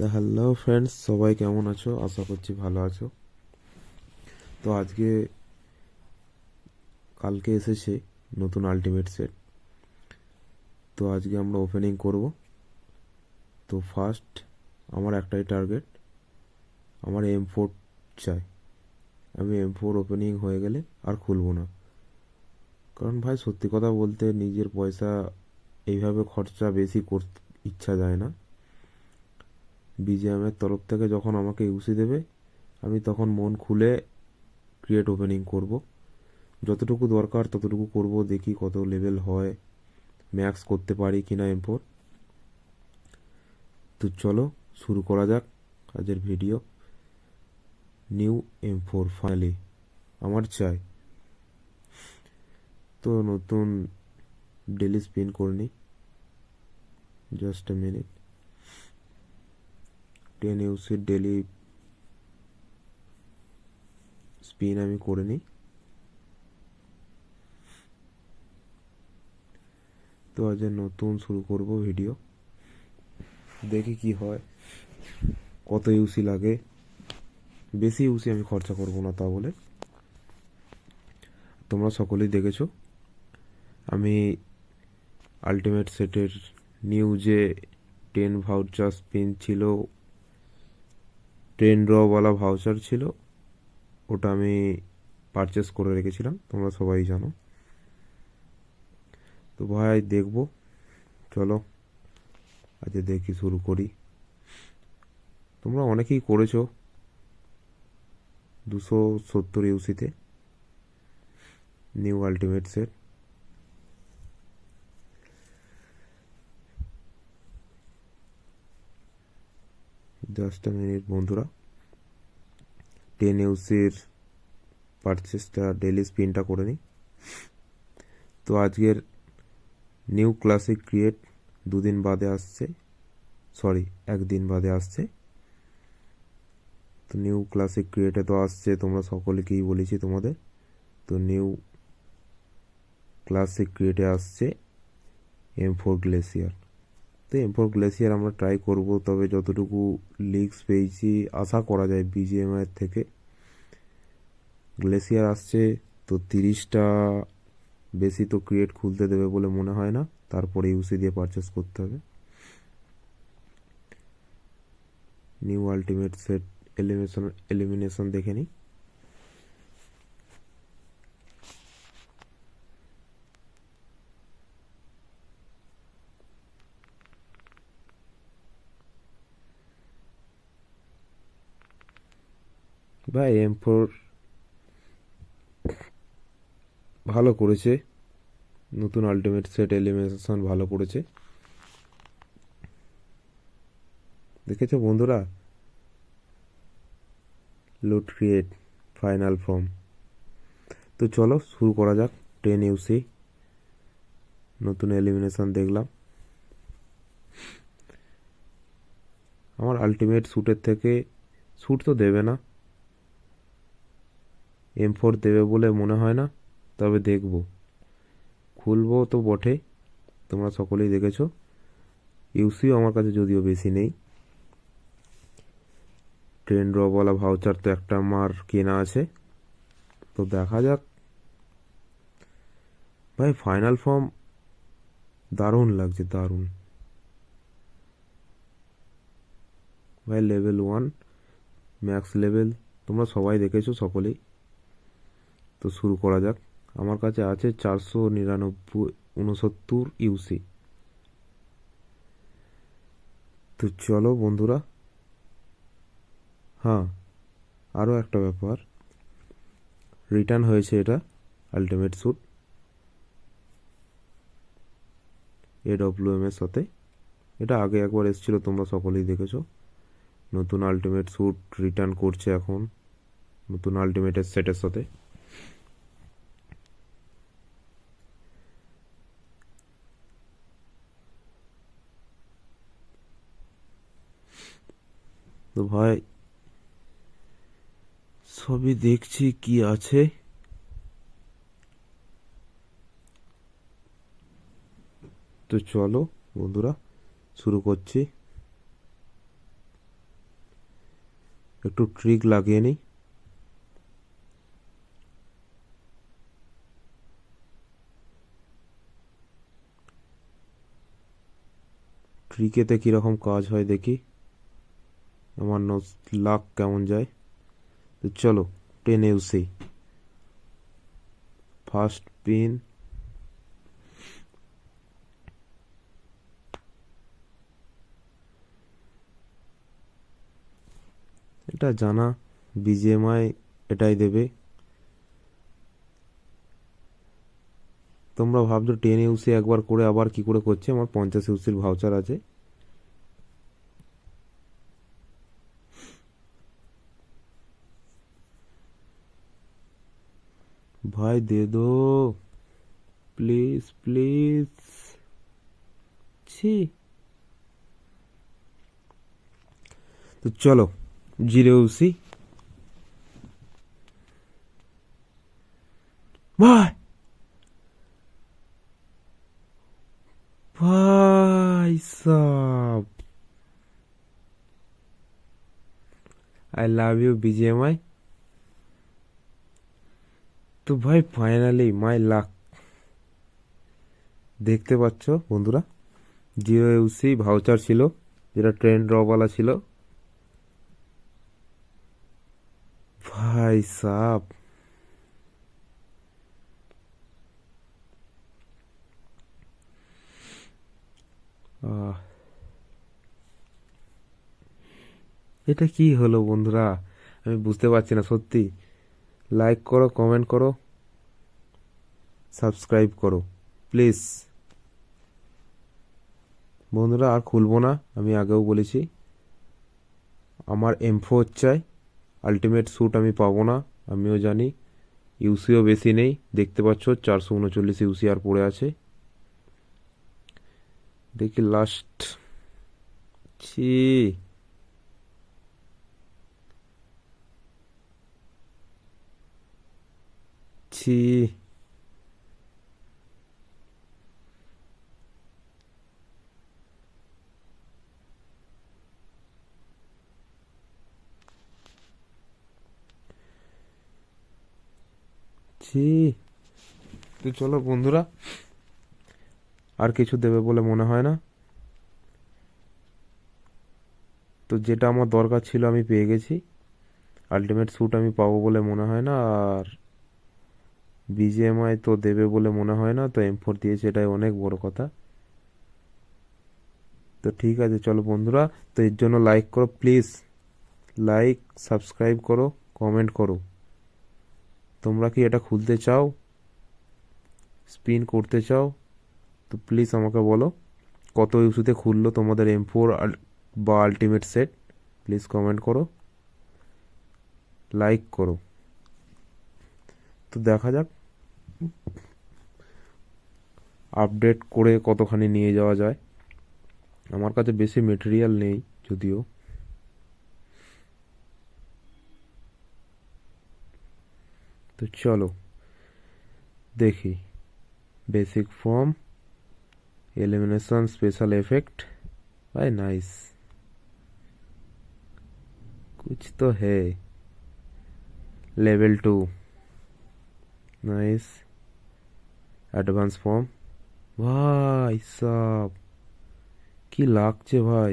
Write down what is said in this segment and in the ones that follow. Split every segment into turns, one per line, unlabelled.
তো hello friends, সবাই কেমন আছো? আশা করছি ভালো আছো। তো কালকে এসেছে নতুন আলটিমেট সেট। তো আজকে আমরা ওপেনিং করব। তো ফার্স্ট আমার একটাই টার্গেট, আমার M4 চাই। আমি M4 ওপেনিং হয়ে গেলে আর খুলবো না, কারণ ভাই সত্যি কথা বলতে নিজের পয়সা এইভাবে খরচা বেশি করতে ইচ্ছা যায় না। বিজিএমের তরফ থেকে যখন আমাকে ইউসি দেবে, আমি তখন মন খুলে ক্রিয়েট ওপেনিং করব। যতটুকু দরকার ততটুকু করব, দেখি কত লেভেল হয়, ম্যাক্স করতে পারি কিনা M4। তো চলো শুরু করা যাক আজকের ভিডিও। নিউ M4 ফাইনালি আমার চাই। তো নতুন ডেলি স্পিন করে নিই, জাস্ট এ মিনিট। 10 ইউসির ডেলি স্পিন আমি করে নিই। তো আজ নতুন শুরু করব ভিডিও, দেখি কি হয়, কত ইউসি লাগে। বেশি ইউসি আমি খরচা করব না, তা বলে তোমরা সকলেই দেখেছো আমি আলটিমেট সেটের নিউ যে 10 ভাউচার স্পিন ছিল, 10 ড্রওয়ালা ভাউচার ছিল, ওটা আমি পারচেস করে রেখেছিলাম, তোমরা সবাই জানো। তো ভাই দেখবো, চলো আজ দেখি শুরু করি। তোমরা অনেকেই করেছো 270 ইউসিতে new ultimate set. Just a minute বন্ধুরা, 10 ইউসির পারচেসটা ডেলি স্পিনটা করে নিই। তো আজকের নিউ ক্লাসিক ক্রিয়েট দুদিন বাদে আসছে, সরি একদিন বাদে আসছে। তো নিউ ক্লাসিক ক্রিয়েটে তো আসছে, তোমরা সকলেকেই বলেছি তোমাদের। তো নিউ ক্লাসিক ক্রিয়েটে আসছে M4 গ্লেসিয়ার। তো M4 গ্লেসিয়ার আমরা ট্রাই করব, তবে যতটুকু লিগস পেয়েছি আশা করা যায় বিজিএমআই থেকে গ্লেসিয়ার আসছে। তো 30টা বেশি তো ক্রিয়েট খুলতে দেবে বলে মনে হয় না, তারপরে ইউসি দিয়ে পারচেস করতে হবে। নিউ আলটিমেট সেট এলিমিনেশন দেখে নিই। ভাই M4 ভালো করেছে, নতুন আলটিমেট সেট এলিমিনেশন ভালো করেছে। দেখেছো বন্ধুরা, লুট ক্রিয়েট ফাইনাল ফর্ম। তো চলো শুরু করা যাক। 10 ইউসি নতুন এলিমিনেশন দেখলাম। আমার আলটিমেট স্যুটের থেকে স্যুট তো দেবে না, M4 দেবে বলে মনে হয় না, তবে দেখব, খুলবো তো বটে। তোমরা সকলেই দেখেছো ইউসিও আমার কাছে যদিও বেশি নেই। 10 ড্রপওয়ালা ভাউচার তো একটা আমার কেনা আছে। তো দেখা যাক ভাই, ফাইনাল ফর্ম দারুণ লাগছে, দারুণ ভাই। লেভেল 1 ম্যাক্স লেভেল তোমরা সবাই দেখেছো সকলেই। তো শুরু করা যাক। আমার কাছে আছে 499 ইউসি। তো চলো বন্ধুরা, হ্যাঁ আরও একটা ব্যাপার, রিটার্ন হয়েছে এটা আলটিমেট স্যুট AWM এর সাথে। এটা আগে একবার এসেছিল, তোমরা সকলেই দেখেছো। নতুন আলটিমেট স্যুট রিটার্ন করছে এখন নতুন আলটিমেটের সেটের সাথে। তো ভাই সবই দেখছি কি আছে। তো চলো বন্ধুরা শুরু করছি। একটু ট্রিক লাগিয়ে নিই। ট্রিকেতে কীরকম কাজ হয় দেখি, আমার লাক কেমন যায়। তো চলো 10 ইউসি ফার্স্ট পিন, এটা জানা বিজিএমআই এটাই দেবে। তোমরা ভাবছো 10 ইউসি একবার করে আবার কি করে করছে, আমার 50 ইউসির ভাউচার আছে। ভাই দে দো প্লিজ প্লিজ। ছি, তো চলো 0 ইউসি। ভাই ভাই সাব, আই লাভ ইউ বিজিএমআই। তো ভাই ফাইনালি মাই লাক, দেখতে পাচ্ছ বন্ধুরা 0 ইউসি ভাউচার ছিল, যেটা ট্রেন ড্রওয়ালা ছিল। ভাই সাব, এটা কি হলো বন্ধুরা, আমি বুঝতে পারছি না সত্যি। লাইক করো, কমেন্ট করো, সাবস্ক্রাইব করো প্লিজ বন্ধুরা। আর খুলবো না, আমি আগেও বলেছি আমার M4 চাই, আলটিমেট স্যুট আমি পাবো না, আমিও জানি। ইউসিও বেশি নেই, দেখতে পাচ্ছ 439 ইউসি আর পড়ে আছে। দেখি লাস্ট। ছি, ছি, ছি। তো চলো বন্ধুরা, আর কিছু দেবে বলে মনে হয় না। তো যেটা আমার দরকার ছিল আমি পেয়ে গেছি, আলটিমেট স্যুট আমি পাবো বলে মনে হয় না, আর বিজিএমআই তো দেবে বলে মনে হয় না। তো M4 দিয়েছে, এটাই অনেক বড় কথা। তো ঠিক আছে চলো বন্ধুরা, তো এর জন্য লাইক করো প্লিজ, লাইক সাবস্ক্রাইব করো, কমেন্ট করো। তোমরা কি এটা খুলতে চাও, স্পিন করতে চাও? তো প্লিজ আমাকে বলো কত ইস্যুতে খুললো তোমাদের M4 বা আলটিমেট সেট, প্লিজ কমেন্ট করো, লাইক করো। তো দেখা যাক আপডেট করে কতখানি নিয়ে যাওয়া যায়। আমার কাছে বেশি মেটেরিয়াল নেই যদিও। তো চলো দেখি, basic form, elimination special effect, भाई नाइस, कुछ तो है। लेवल 2 नाइस, एडवांस फॉर्म, भाई साहब की लागছে ভাই।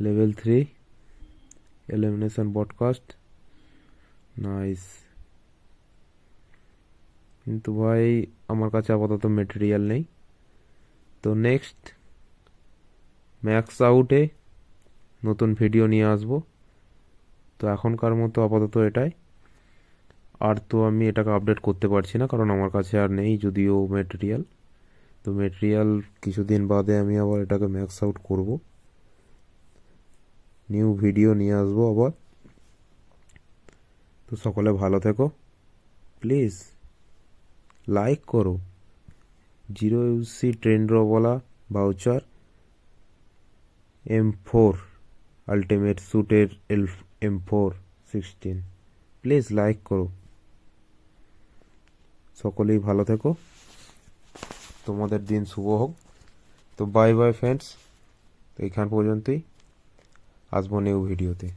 Level 3 elimination broadcast, nice. কিন্তু ভাই আমার কাছে আপাতত মেটেরিয়াল নেই। তো নেক্সট ম্যাক্স আউটে নতুন ভিডিও নিয়ে আসবো। তো এখনকার মতো আপাতত এটাই। আর তো আমি এটাকে আপডেট করতে পারছি না, কারণ আমার কাছে আর নেই যদিও মেটেরিয়াল। তো মেটেরিয়াল কিছুদিন বাদে আমি আবার এটাকে ম্যাক্স আউট করব, নিউ ভিডিও নিয়ে আসবো আবার। তো সকলে ভালো থেকো, প্লিজ লাইক করো। 0 ইউসি ট্রেন্ড্রওয়ালা ভাউচার, M4 আলটিমেট স্যুটের M4 16, প্লিজ লাইক করো। সকলেই ভালো থেকো, তোমাদের দিন শুভ হোক। তো বাই বাই ফ্রেন্ডস, তো এইখান পর্যন্তই, আসবো নিউ ভিডিওতে।